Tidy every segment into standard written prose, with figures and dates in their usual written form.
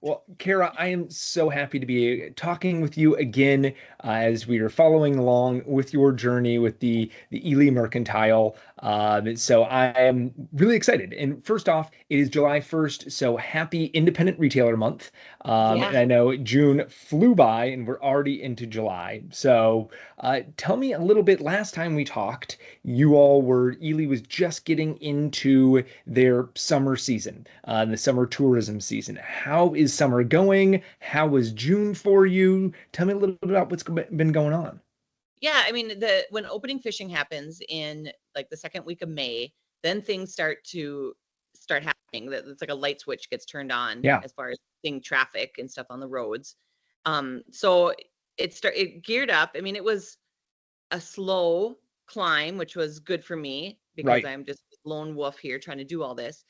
Well, Kara, I am so happy to be talking with you again as we are following along with your journey with the Ely Mercantile. So I am really excited. And first off, it is July 1st, so happy Independent Retailer Month. Yeah. And I know June flew by and we're already into July. So tell me a little bit. Last time we talked, Ely was just getting into their summer season, the summer tourism season. How is summer going? How was June for you? Tell me a little bit about what's been going on. Yeah, I mean, the when opening fishing happens in like the second week of May, then things start happening. That it's like a light switch gets turned on Yeah, as far as seeing traffic and stuff on the roads. So it geared up. I mean, it was a slow climb, which was good for me because right. I'm just a lone wolf here trying to do all this.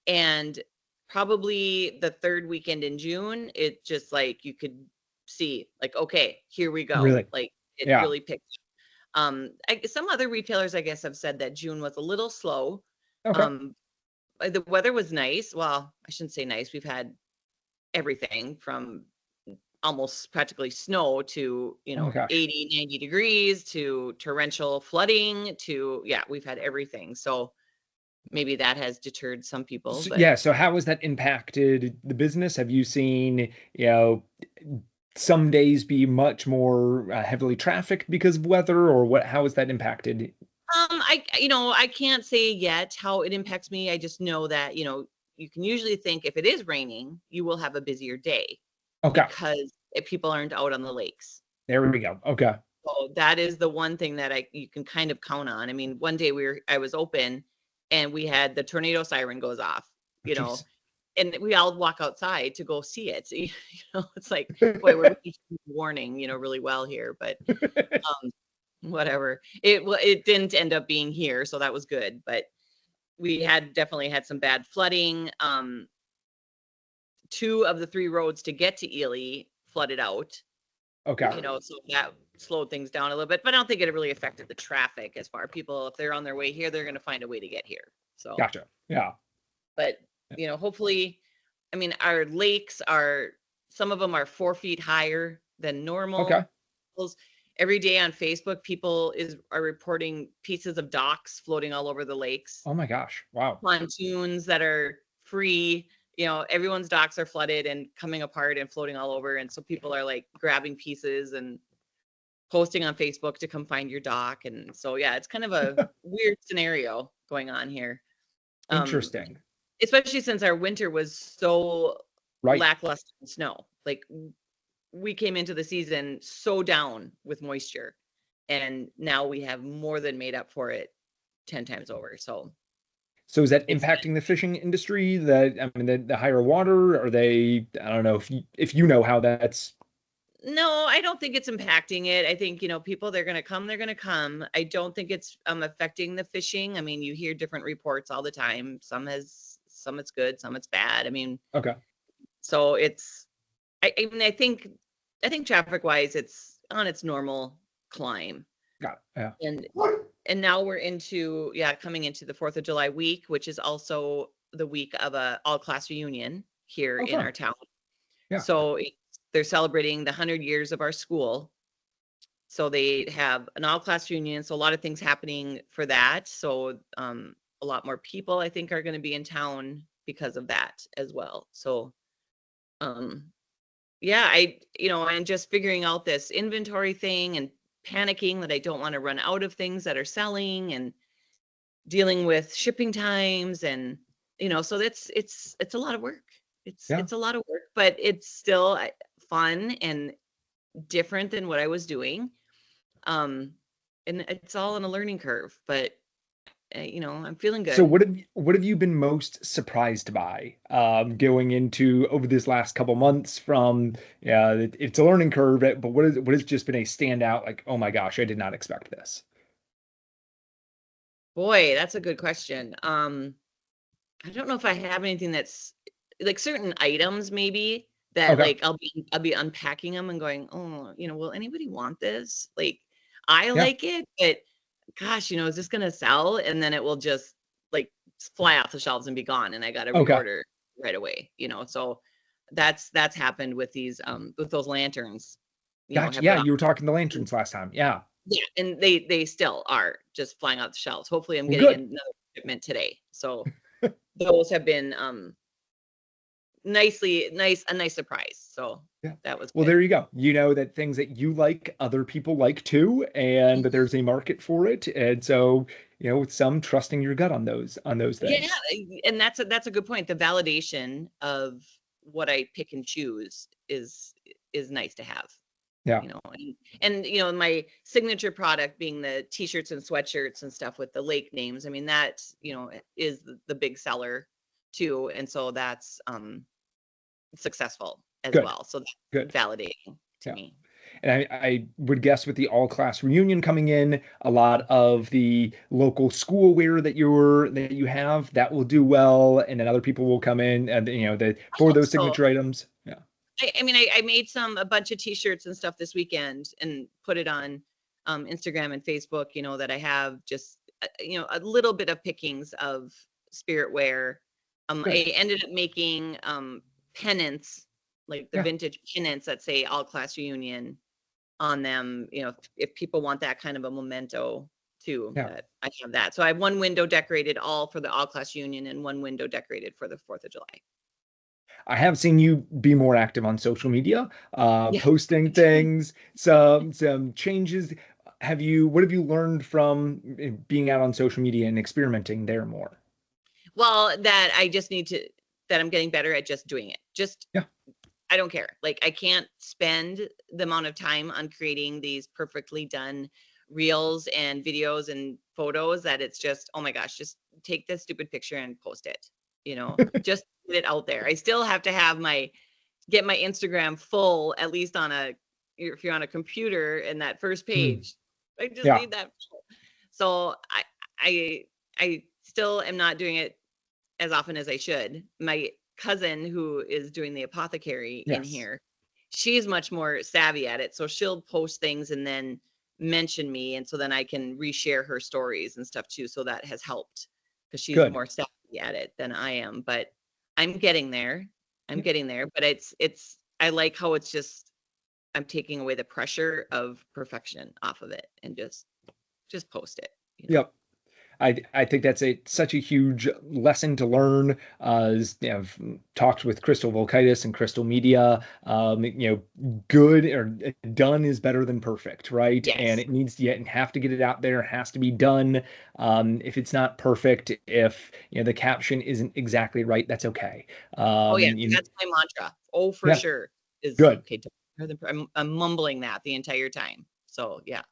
And probably the third weekend in June, it just like you could see like, okay, here we go. Really. Like it Yeah. really picked. Some other retailers, I guess, have said that June was a little slow. Okay. Um, the weather was nice. Well, I shouldn't say nice. We've had everything from almost practically snow to, Oh my gosh. 80, 90 degrees to torrential flooding to, yeah, we've had everything. So maybe that has deterred some people, So, but yeah, so how has that impacted the business? Have you seen, some days be much more heavily trafficked because of weather, or what? How has that impacted? I can't say yet how it impacts me. I just know that, you can usually think if it is raining, you will have a busier day Okay, because people aren't out on the lakes. there we go. Okay. So that is the one thing that you can kind of count on. I mean, one day I was open and we had the tornado siren goes off, you know, Jeez. and we all walk outside to go see it. It's like, boy, we're really warning, really well here, but um, whatever. It didn't end up being here, so that was good. But we had definitely had some bad flooding. Two of the three roads to get to Ely flooded out, Okay. so that slowed things down a little bit. But I don't think it really affected the traffic as far people, if they're on their way here, they're going to find a way to get here. So, Gotcha. Yeah. but hopefully, I mean, our lakes are, some of them are 4 feet higher than Okay. normal. Every day on Facebook, people are reporting pieces of docks floating all over the lakes, Oh my gosh. Wow. pontoons that are free. Everyone's docks are flooded and coming apart and floating all over, and so people are like grabbing pieces and posting on Facebook to come find your dock. And so, yeah, it's kind of a weird scenario going on here. Um, Interesting. Especially since our winter was so Right. lackluster in snow. Like we came into the season so down with moisture, and now we have more than made up for it 10 times over. So So is that it's impacting the fishing industry? That I mean, the higher water? Are they? I don't know if you know how that's. no, I don't think it's impacting it. I think, people, they're going to come. I don't think it's affecting the fishing. I mean, you hear different reports all the time. Some it's good, some it's bad. I mean, Okay. so I mean, I think traffic wise, it's on its normal climb. Got it. Yeah. And now we're into, yeah, coming into the 4th of July week, which is also the week of a all class reunion here Oh, in fun. our town. Yeah. So they're celebrating the 100 years of our school. So they have an all class reunion. So a lot of things happening for that. So a lot more people, I think, are going to be in town because of that as well. So um, yeah, I'm just figuring out this inventory thing and panicking that I don't want to run out of things that are selling, and dealing with shipping times. And so it's a lot of work. it's Yeah. it's a lot of work, but it's still fun and different than what I was doing. um and it's all on a learning curve, but I'm feeling So good. what have you been most surprised by going into over this last couple months from yeah, it's a learning curve, but what has just been a standout like, oh my gosh, I did not expect this. Boy, that's a good question. I don't know if I have anything that's like certain items maybe that Okay. like I'll be unpacking them and going, "Oh, will anybody want this?" Like I Yeah. like it, but gosh, is this gonna sell? And then it will just like fly off the shelves and be gone, and I got to Okay. reorder right away. So That's happened with these with those lanterns, Gotcha. have Yeah, gone. you were talking the lanterns last time. Yeah. Yeah, and they still are just flying off the shelves. Hopefully I'm Well, getting good. another shipment today. So those have been a nice surprise. So Yeah. that was Well, good. there you go. You know that things that you like, other people like too, and that there's a market for it. And so, with some trusting your gut on those Yeah, things. and that's a good point. The validation of what I pick and choose is nice to have. Yeah. And my signature product being the t-shirts and sweatshirts and stuff with the lake names. I mean, that is the big seller too, and so that's successful as Good. well, so that's Good. validating to Yeah. me. And I would guess with the all class reunion coming in, a lot of the local schoolwear that you have that will do well, and then other people will come in and I for hope those so. signature items. Yeah. I mean, I made a bunch of t-shirts and stuff this weekend and put it on Instagram and Facebook, that I have just a little bit of pickings of spirit wear. Good. I ended up making pennants, like the Yeah. vintage pennants that say all class reunion on them, if people want that kind of a memento too, Yeah. that I have that. So I have one window decorated all for the all class union and one window decorated for the 4th of July. I have seen you be more active on social media, Yeah. posting things, some changes. What have you learned from being out on social media and experimenting there more? Well, that I'm getting better at just doing it. Just Yeah. I don't care. Like, I can't spend the amount of time on creating these perfectly done reels and videos and photos that it's just, oh my gosh, just take this stupid picture and post it. Just get it out there. I still have to get my Instagram full, at least if you're on a computer and that first Mm. page. I just Yeah. need that full. So I I still am not doing it as often as I should. My cousin, who is doing the apothecary in Yes. here, she's much more savvy at it. So she'll post things and then mention me. And so then I can reshare her stories and stuff too. So that has helped because she's Good. more savvy at it than I am. But I'm getting there. I'm Yeah. getting there. But I like how it's just, I'm taking away the pressure of perfection off of it and just post it. Yep. I think that's such a huge lesson to learn. I've talked with Crystal Volkitis and Crystal Media. Good or done is better than perfect, right? And Yes. it needs to yet and have to get it out there. It has to be done. If it's not perfect, if the caption isn't exactly right, that's okay. Oh yeah, You, that's my mantra. Oh, for yeah, sure. Is good. okay. I'm mumbling that the entire time. So yeah.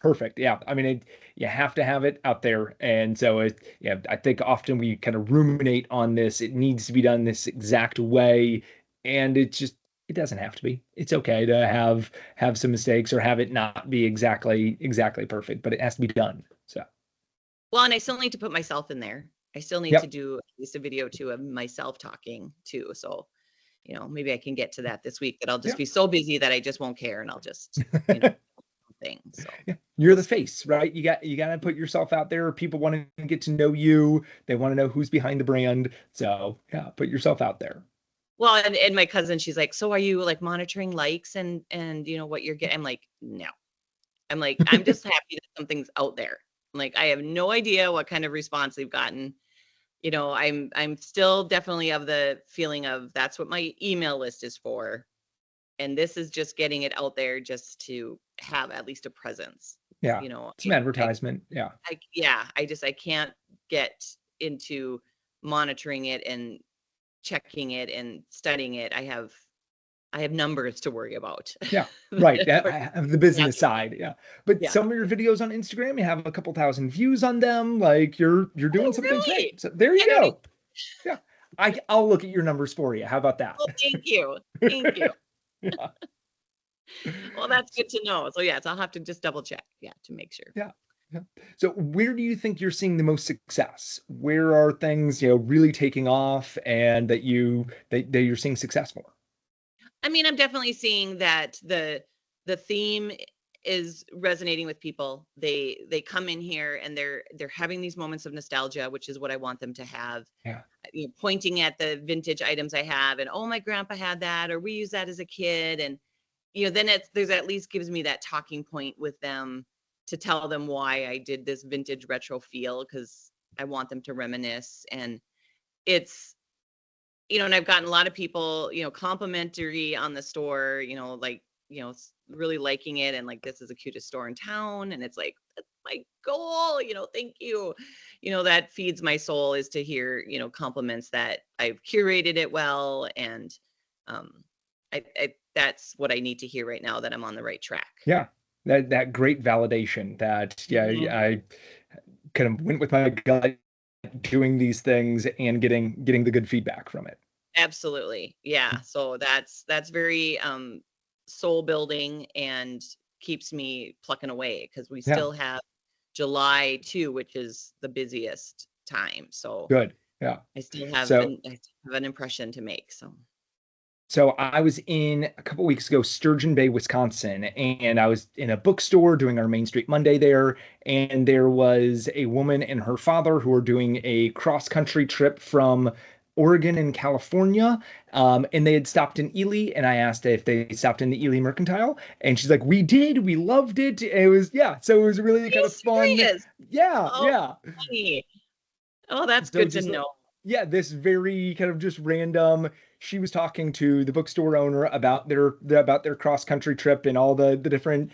Perfect. Yeah. I mean, you have to have it out there. And so I think often we kind of ruminate on this. It needs to be done this exact way. And it doesn't have to be. It's okay to have some mistakes or have it not be exactly perfect, but it has to be done. So, Well, and I still need to put myself in there. I still need to yep. do at least a video too of myself talking too. So, maybe I can get to that this week, that I'll just Yeah. be so busy that I just won't care and I'll just, thing. So Yeah. You're we'll the see. face, right? You got to put yourself out there. People want to get to know you. They want to know who's behind the brand. So, yeah, put yourself out there. Well, and my cousin, she's like, so are you like monitoring likes and what you're getting? I'm like, no. I'm like, I'm just happy that something's out there. I'm like, I have no idea what kind of response they've gotten. I'm still definitely of the feeling of that's what my email list is for. And this is just getting it out there just to have at least a presence. Yeah. You know, Some advertisement. Yeah. yeah, I can't get into monitoring it and checking it and studying it. I have numbers to worry about. Yeah, right. For- I have the business side. Yeah. But yeah. some of your videos on Instagram, you have a couple thousand views on them. Like you're doing Oh, some things right. really? So there you I don't even, go. Yeah. I'll look at your numbers for you. How about that? well, thank you. Thank you. Yeah. Well, that's good to know. So yes, I'll have to just double check. Yeah, to make sure. Yeah. Yeah. So where do you think you're seeing the most success? Where are things, really taking off and that you're seeing success for? I mean, I'm definitely seeing that the theme is resonating with people. They come in here and they're having these moments of nostalgia, which is what I want them to have. Yeah. Pointing at the vintage items I have, and oh, my grandpa had that, or we used that as a kid, and then there's at least gives me that talking point with them to tell them why I did this vintage retro feel, because I want them to reminisce. And it's and I've gotten a lot of people, complimentary on the store, like, really liking it, and like, this is the cutest store in town, and it's like, that's my goal, thank you. That feeds my soul, is to hear, compliments that I've curated it well, and I that's what I need to hear right now, that I'm on the right track. Yeah. That great validation that, yeah, Mhm. I kind of went with my gut doing these things and getting the good feedback from it. Absolutely. Yeah. So that's very soul building, and keeps me plucking away, because we Yeah. still have July too, which is the busiest time. So Good. Yeah. I still have So an impression to make. So So I was in a couple weeks ago, Sturgeon Bay, Wisconsin, and I was in a bookstore doing our Main Street Monday there, and there was a woman and her father who were doing a cross-country trip from Oregon and California, and they had stopped in Ely, and I asked if they stopped in the Ely Mercantile, and she's like, "We did, we loved it." It was, yeah, so it was really are kind you of fun. serious? Yeah, Oh, yeah. funny. Oh, that's So good to just know. yeah, this very kind of just random. She was talking to the bookstore owner about their cross country trip and all the different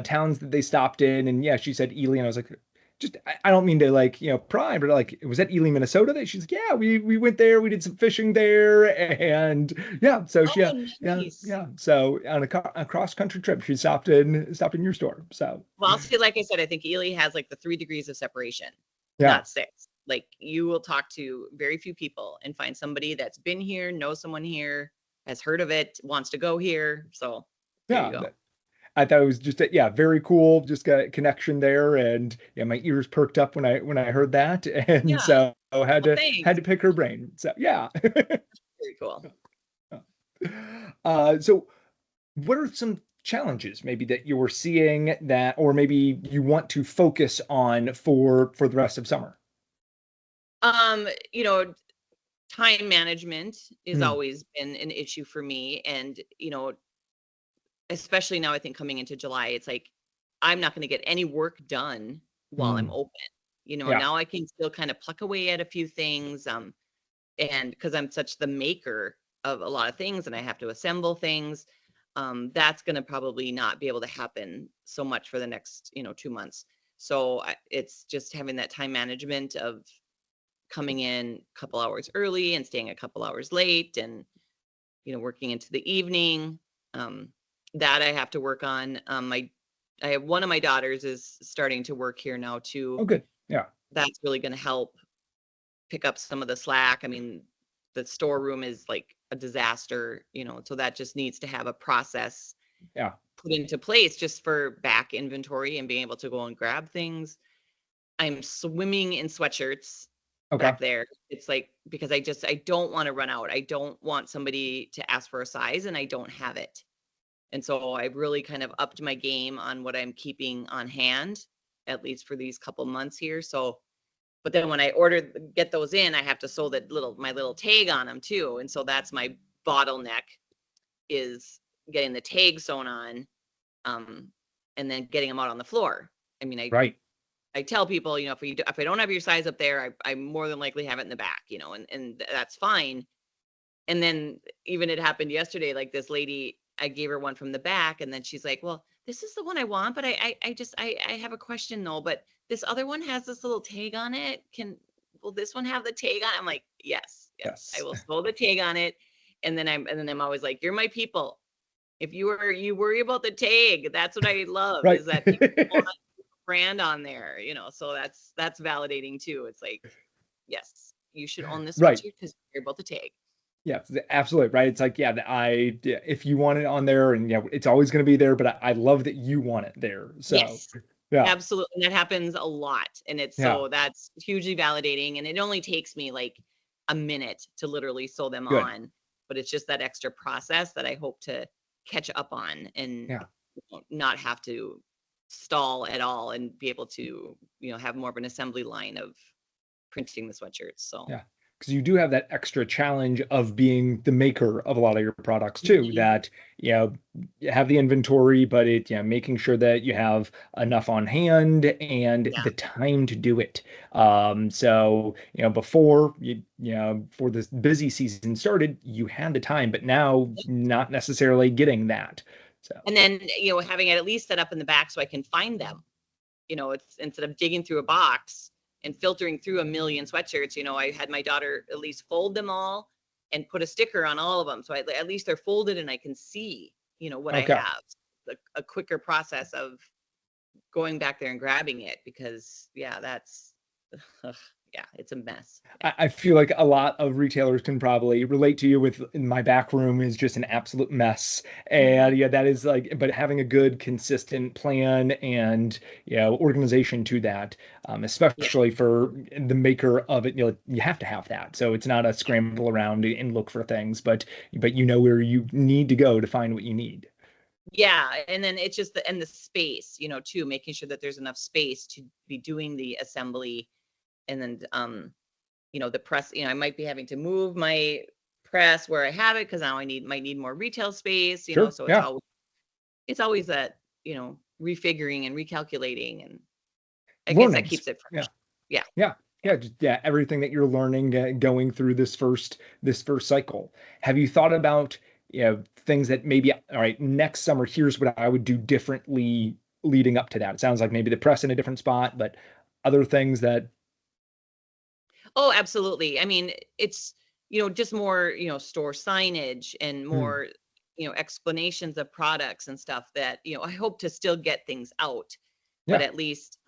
towns that they stopped in, and yeah, she said Ely, and I was like, just I don't mean to like pry, but like, was that Ely, Minnesota? That she's like, yeah, we went there, we did some fishing there, and yeah, so she Oh, nice. yeah. So on a cross country trip, she stopped in your store. So Well, see, like I said, I think Ely has like the 3 degrees of separation, yeah, not 6. Like, you will talk to very few people and find somebody that's been here, knows someone here, has heard of it, wants to go here. So there you yeah. go. I thought it was just yeah, very cool. Just got a connection there, and yeah, my ears perked up when I heard that, and Yeah. so had Well, to thanks. pick her brain. So yeah. Very cool. So what are some challenges maybe that you were seeing that, or maybe you want to focus on for the rest of summer? Um, you know, Time management has Hmm. always been an issue for me. And, especially now, I think coming into July, it's like, I'm not going to get any work done while I'm Hmm. open. Yeah. Now I can still kind of pluck away at a few things. And because I'm such the maker of a lot of things, and I have to assemble things, that's going to probably not be able to happen so much for the next 2 months. So it's just having that time management of coming in a couple hours early and staying a couple hours late, and working into the evening. um, that I have to work on. I have one of my daughters is starting to work here now too. Oh, good. Yeah. That's really going to help pick up some of the slack. I mean, the storeroom is like a disaster, so that just needs to have a process Yeah. put into place just for back inventory and being able to go and grab things. I'm swimming in sweatshirts Okay. back there. It's like, because I don't want to run out. I don't want somebody to ask for a size and I don't have it. And so I've really kind of upped my game on what I'm keeping on hand, at least for these couple months here. So, but then when I get those in, I have to sew my little tag on them too. And so that's my bottleneck, is getting the tag sewn on, um, and then getting them out on the floor. I mean, Right. I tell people, if I don't have your size up there, I more than likely have it in the back, and that's fine. And then even it happened yesterday, like, this lady, I gave her one from the back, and then she's like, "Well, this is the one I want, but I have a question though, but this other one has this little tag on it. Will this one have the tag on it?" I'm like, "Yes, yes, I Yes. will sew the tag on it." And then I'm always like, "You're my people. If you worry about the tag, that's what I love, Right. is that people want brand on there, so that's validating too. It's like, yes, you should own this Right. sweatshirt because you're about the tag. Yeah, absolutely. Right. It's like, yeah, yeah, if you want it on there, and yeah, it's always going to be there, but I love that you want it there. So Yes, yeah, absolutely. And that happens a lot. And yeah, that's hugely validating. And it only takes me like a minute to literally sew them good. on. But it's just that extra process that I hope to catch up on. And Yeah. not have to stall at all and be able to, have more of an assembly line of printing the sweatshirts. So Yeah, because you do have that extra challenge of being the maker of a lot of your products too, mhm. that, you have the inventory, but making sure that you have enough on hand and Yeah. the time to do it. So, before before this busy season started, you had the time, but now not necessarily getting that. So, And then, having it at least set up in the back so I can find them. It's instead of digging through a box and filtering through a million sweatshirts, I had my daughter at least fold them all and put a sticker on all of them. So at least they're folded and I can see, what I okay. have. A quicker process of going back there and grabbing it because yeah, that's ugh, yeah, it's a mess. Yeah. I feel like a lot of retailers can probably relate to you with my back room is just an absolute mess. Mhm. And yeah, that is like, but having a good, consistent plan and, organization to that, Yeah. especially for the maker of it, you have to have that. So it's not a scramble around and look for things, but you know where you need to go to find what you need. Yeah, and then it's just the space, too, making sure that there's enough space to be doing the assembly and then the press, I might be having to move my press where I have it because now might need more retail space, Sure. so Yeah. it's always that, refiguring and recalculating, and I guess that Learnings. keeps it Yeah. fresh. Yeah. Yeah. Yeah. Yeah, just, yeah, everything that you're learning going through this first cycle. Have you thought about, things that maybe, all right, next summer, here's what I would do differently leading up to that. It sounds like maybe the press in a different spot, but other things that, Oh, absolutely. I mean, it's, just more, store signage and hmm, more, explanations of products and stuff that, I hope to still get things out, but yeah, at least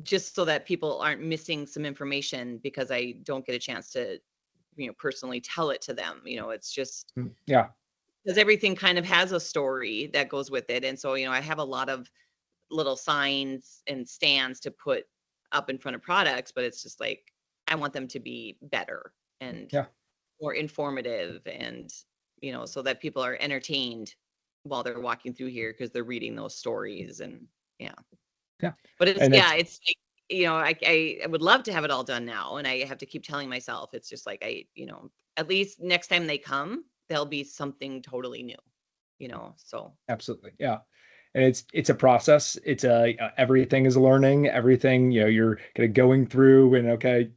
just so that people aren't missing some information because I don't get a chance to, personally tell it to them. It's just yeah, because everything kind of has a story that goes with it. And so, I have a lot of little signs and stands to put up in front of products, but it's just like I want them to be better and yeah, more informative and so that people are entertained while they're walking through here because they're reading those stories and yeah. yeah. But it's And yeah, it's it's like, I would love to have it all done now and I have to keep telling myself it's just like at least next time they come, there'll be something totally new, so absolutely, yeah. And it's a process. It's everything is learning. Everything, you're kind of going through and okay,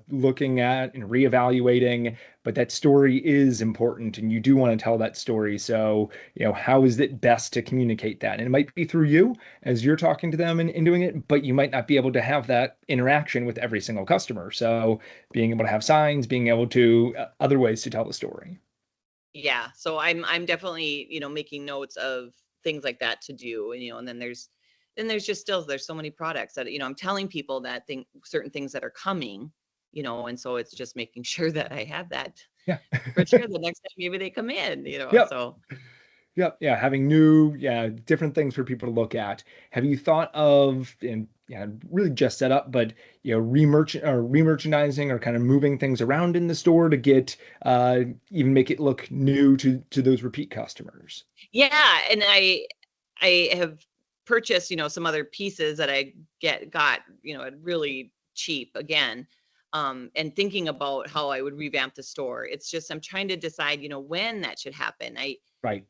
looking at and reevaluating. But that story is important, and you do want to tell that story. So, how is it best to communicate that? And it might be through you as you're talking to them and doing it, but you might not be able to have that interaction with every single customer. So, being able to have signs, being able to other ways to tell the story. yeah, so I'm definitely, making notes of things like that to do, and and then there's just still there's so many products that I'm telling people that certain things that are coming, and so it's just making sure that I have that Yeah. for sure the next time maybe they come in, Yep. so Yep. Yeah. Having new, yeah, different things for people to look at. Have you thought of, and yeah, really just set up, but remerchandising or kind of moving things around in the store to get even make it look new to those repeat customers? yeah, and I have purchased, some other pieces that I got, at really cheap again. And thinking about how I would revamp the store. It's just I'm trying to decide, when that should happen. Right.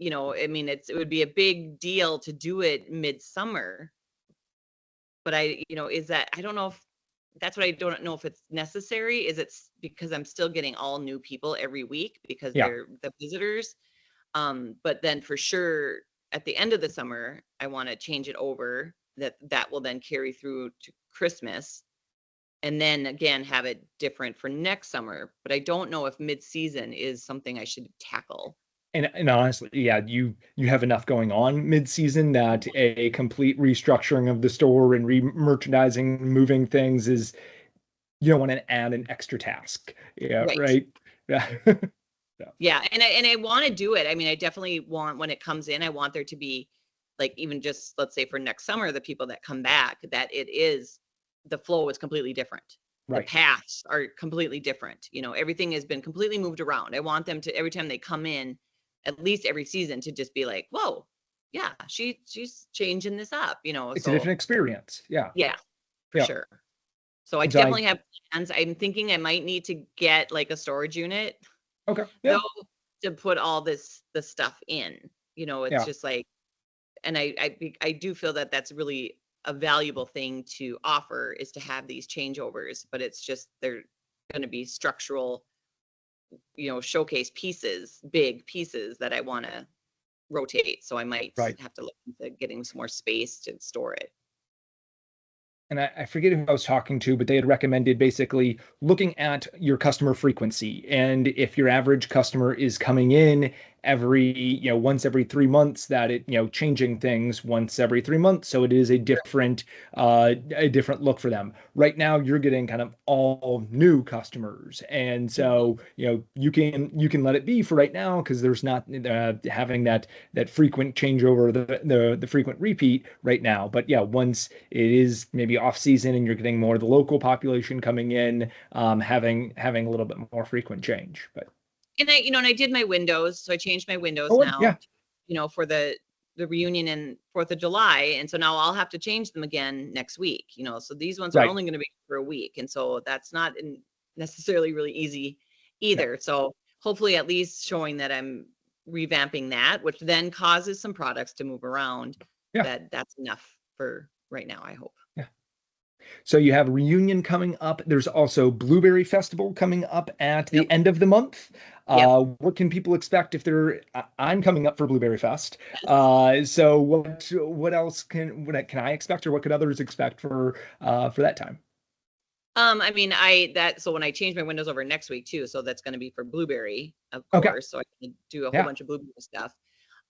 I mean, it would be a big deal to do it midsummer, but is that I don't know if that's what I don't know if it's necessary. Is it because I'm still getting all new people every week because Yeah. they're the visitors? But then for sure at the end of the summer, I want to change it over that will then carry through to Christmas and then again have it different for next summer. But I don't know if mid-season is something I should tackle. And honestly, yeah, you have enough going on mid-season that a complete restructuring of the store and re-merchandising, moving things is you don't want to add an extra task. Yeah. Right. Right. Yeah. Yeah. Yeah, and I want to do it. I mean, I definitely want when it comes in, I want there to be like even just let's say for next summer, the people that come back, that the flow is completely different. The Right. paths are completely different. Everything has been completely moved around. I want them to every time they come in, at least every season, to just be like, whoa, yeah, she's changing this up, It's a so different experience. Yeah. yeah, for Yeah. sure. So I And so I, definitely have plans. I'm thinking I might need to get like a storage unit okay. though Yeah. to put all the stuff in. It's Yeah. just like, and I do feel that that's really a valuable thing to offer is to have these changeovers, but it's just they're going to be structural, showcase pieces, big pieces that I want to rotate. So I might Right. have to look into getting some more space to store it. And I forget who I was talking to, but they had recommended basically looking at your customer frequency. And if your average customer is coming in once every 3 months, that changing things once every 3 months. So it is a different look for them. Right now, you're getting kind of all new customers. And Mhm. so, you can let it be for right now because there's not having that frequent changeover, the frequent repeat right now. But yeah, once it is maybe off season and you're getting more of the local population coming in, having a little bit more frequent change. But And I did my windows, so I changed my windows oh now, yeah, for the reunion and 4th of July, and so now I'll have to change them again next week, so these ones are right, only gonna be for a week, and so that's not necessarily really easy yeah, either, so hopefully at least showing that I'm revamping that, which then causes some products to move around, yeah, that's enough for right now, I hope. yeah. So you have reunion coming up. There's also Blueberry Festival coming up at Yep, the end of the month. yep. What can people expect if I'm coming up for Blueberry Fest. Yes. So what else can I expect, or what could others expect for that time? I mean, so when I change my windows over next week too, so that's going to be for blueberry, of Okay, course. So I can do a whole yeah, bunch of blueberry stuff.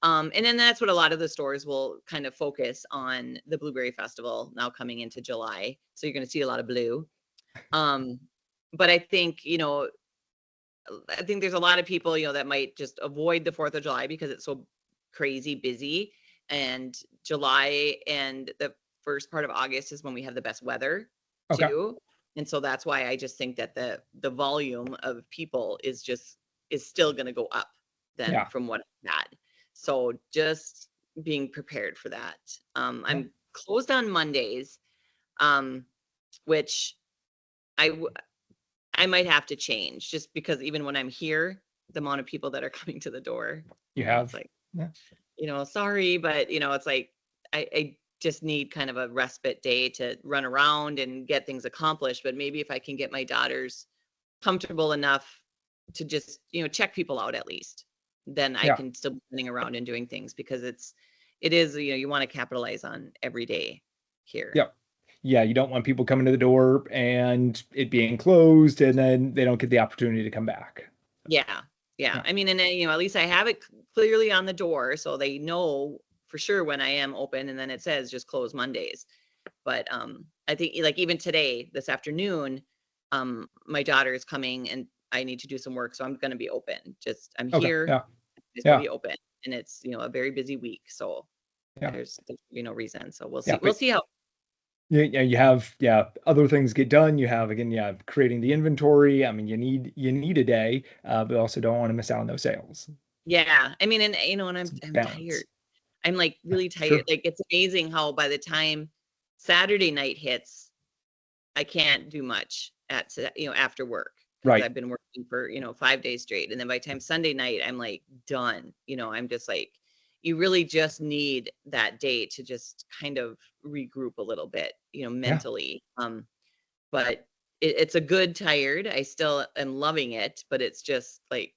And then that's what a lot of the stores will kind of focus on the blueberry festival now coming into July. So you're going to see a lot of blue. Um, but I think there's a lot of people, that might just avoid the 4th of July because it's so crazy busy. And July and the first part of August is when we have the best weather okay, too. And so that's why I just think that the volume of people is still going to go up than yeah, from what I've had. So just being prepared for that. yeah, I'm closed on Mondays, um, which I w- I might have to change just because even when I'm here, the amount of people that are coming to the door, you it's have, like, yeah, sorry, but it's like I just need kind of a respite day to run around and get things accomplished. But maybe if I can get my daughters comfortable enough to just, check people out at least, then I yeah, can still be running around and doing things because it is, you want to capitalize on every day here. yeah. Yeah, you don't want people coming to the door and it being closed and then they don't get the opportunity to come back. Yeah. Yeah. Yeah. I mean, and then, at least I have it clearly on the door so they know for sure when I am open and then it says just close Mondays. But I think like even today, this afternoon, my daughter is coming and I need to do some work. So I'm gonna be open. Just I'm Okay. here, Yeah. just gonna Yeah. be open. And it's, a very busy week. So Yeah. there's no reason. So we'll Yeah. see. We'll But see how. yeah, you have other things get done. You have again, creating the inventory. I mean, you need a day, but also don't want to miss out on those sales. Yeah. I mean, and and It's I'm tired. balance. I'm like Yeah, really tired. sure. Like it's amazing how by the time Saturday night hits, I can't do much after work because Right. I've been working for, 5 days straight. And then by the time Sunday night, I'm like done. I'm just like, you really just need that day to just kind of regroup a little bit, Yeah. mentally. But it's a good tired. I still am loving it, but it's just like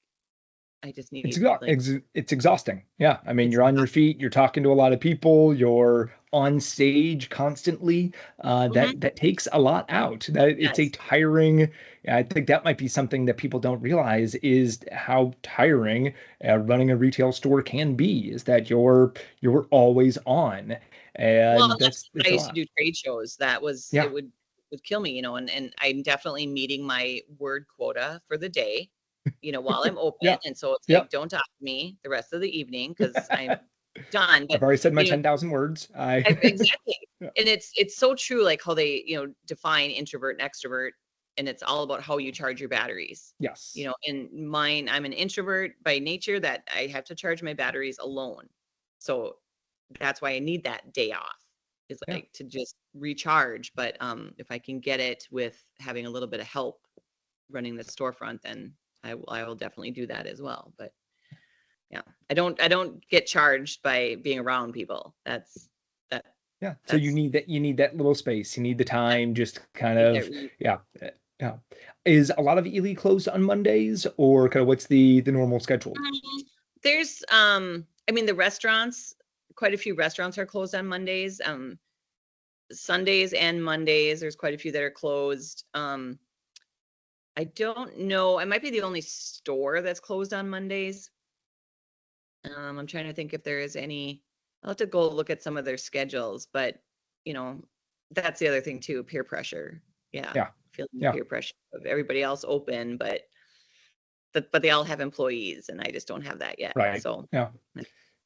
I just It's need exha like ex it's exhausting. Yeah. I mean, it's you're on your feet, you're talking to a lot of people, you're on stage constantly. Mhm. That takes a lot out. That it's a Yes. tiring. I think that might be something that people don't realize is how tiring running a retail store can be, is that you're always on. Well, And that's that's when it's I a used to lot. do trade shows. It Yeah. would kill me, and I'm definitely meeting my word quota for the day, while I'm open. Yeah. And so it's Yeah. like, don't talk to me the rest of the evening because I'm done. I've But already said my you know, 10,000 words. exactly. Yeah. And it's so true, like how they, define introvert and extrovert, and it's all about how you charge your batteries. Yes. And mine, I'm an introvert by nature that I have to charge my batteries alone. So that's why I need that day off, is Yeah. like to just recharge. But if I can get it with having a little bit of help running the storefront, then I will definitely do that as well. But yeah, I don't get charged by being around people. That Yeah. So that's you need that little space. You need the yeah, time, just kind need that of, yeah. Yeah. Is a lot of Ely closed on Mondays, or kind of what's the normal schedule? There's I mean the restaurants, quite a few restaurants are closed on Mondays. Sundays and Mondays, there's quite a few that are closed. I don't know. I might be the only store that's closed on Mondays. I'm trying to think if there is any. I'll have to go look at some of their schedules, but you know, that's the other thing too, peer pressure. Yeah, Yeah. feeling the Yeah. peer pressure of everybody else open, but they all have employees, and I just don't have that yet. Right. So Yeah.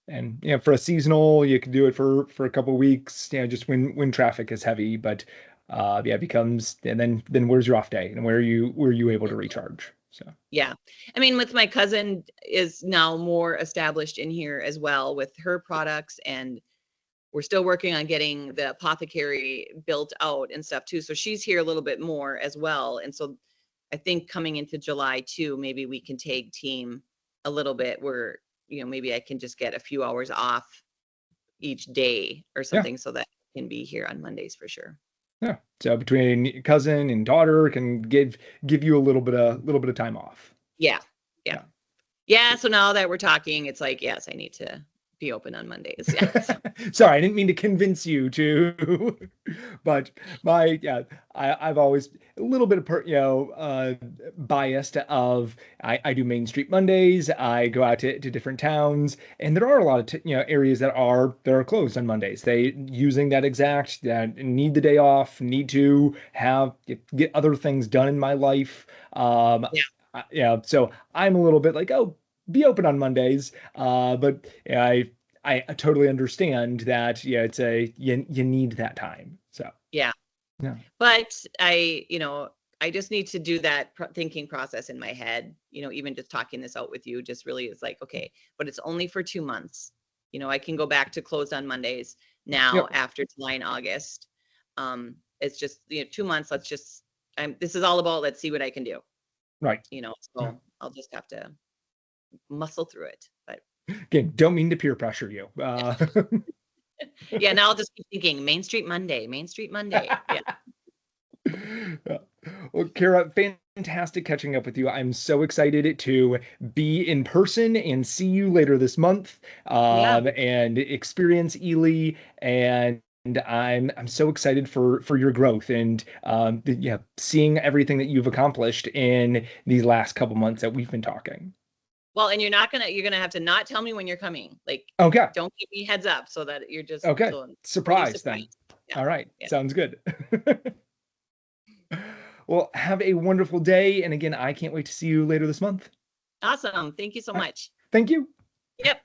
And for a seasonal, you can do it for a couple of weeks, just when traffic is heavy. But yeah, it becomes, and then where's your off day, and where are you able to recharge? So yeah, I mean, with my cousin is now more established in here as well with her products, and we're still working on getting the apothecary built out and stuff too. So she's here a little bit more as well. And so I think coming into July too, maybe we can tag team a little bit where, maybe I can just get a few hours off each day or yeah, something so that I can be here on Mondays for sure. yeah. So between cousin and daughter can give you a little bit of time off. Yeah. Yeah. Yeah. Yeah. So now that we're talking, it's like, yes, I need to be open on Mondays. Yeah. So, Sorry, I didn't mean to convince you to, but yeah, I've always a little bit of biased of I do Main Street Mondays. I go out to different towns, and there are a lot of areas that are closed on Mondays. They using that exact that need the day off, need to have get other things done in my life. yeah. Yeah, so I'm a little bit like, oh, be open on Mondays. But yeah, I totally understand that. Yeah, you need that time. So Yeah. yeah, But I just need to do that thinking process in my head. Even just talking this out with you just really is like, okay, but it's only for 2 months. I can go back to closed on Mondays now yep, after July and August. It's just 2 months. This is all about, let's see what I can do. right. Yeah. So I'll just have to muscle through it. But Again, don't mean to peer pressure you. yeah, now I'll just keep thinking Main Street Monday, Main Street Monday. Yeah. Yeah. Well, Kara, fantastic catching up with you. I'm so excited to be in person and see you later this month, Yeah. and experience Ely. And I'm so excited for your growth and yeah, seeing everything that you've accomplished in these last couple months that we've been talking. Well, and you're gonna have to not tell me when you're coming. Like, Okay. don't give me heads up so that you're just Okay. so totally Surprise then. surprised. Yeah. All right. Yeah. Sounds good. Well, have a wonderful day. And again, I can't wait to see you later this month. Awesome. Thank you so All right. much. Thank you. Yep.